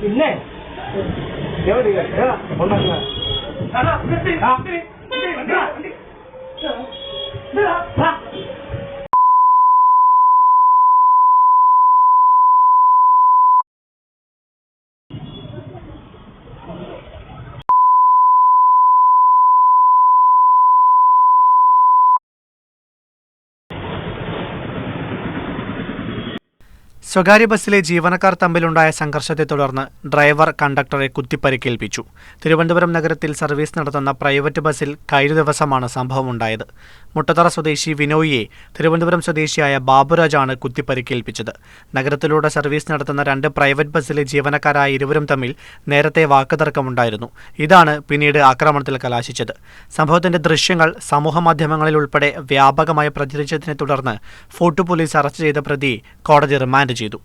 പിന്നെ സ്വകാര്യ ബസ്സിലെ ജീവനക്കാർ തമ്മിലുണ്ടായ സംഘർഷത്തെ തുടർന്ന് ഡ്രൈവർ കണ്ടക്ടറെ കുത്തിപ്പരിക്കേൽപ്പിച്ചു. തിരുവനന്തപുരം നഗരത്തിൽ സർവീസ് നടത്തുന്ന പ്രൈവറ്റ് ബസ്സിൽ കഴിഞ്ഞ ദിവസമാണ് സംഭവമുണ്ടായത്. മുട്ടത്തറ സ്വദേശി വിനോയിയെ തിരുവനന്തപുരം സ്വദേശിയായ ബാബുരാജാണ് കുത്തിപ്പരിക്കേൽപ്പിച്ചത്. നഗരത്തിലൂടെ സർവീസ് നടത്തുന്ന 2 പ്രൈവറ്റ് ബസ്സിലെ ജീവനക്കാരായ ഇരുവരും തമ്മിൽ നേരത്തെ വാക്കുതർക്കമുണ്ടായിരുന്നു. ഇതാണ് പിന്നീട് ആക്രമണത്തിൽ കലാശിച്ചത്. സംഭവത്തിന്റെ ദൃശ്യങ്ങൾ സമൂഹമാധ്യമങ്ങളിൽ ഉൾപ്പെടെ വ്യാപകമായി പ്രചരിച്ചതിനെ തുടർന്ന് ഫോർട്ട് പോലീസ് അറസ്റ്റ് ചെയ്ത പ്രതിയെ കോടതി റിമാൻഡ് ചെയ്തു.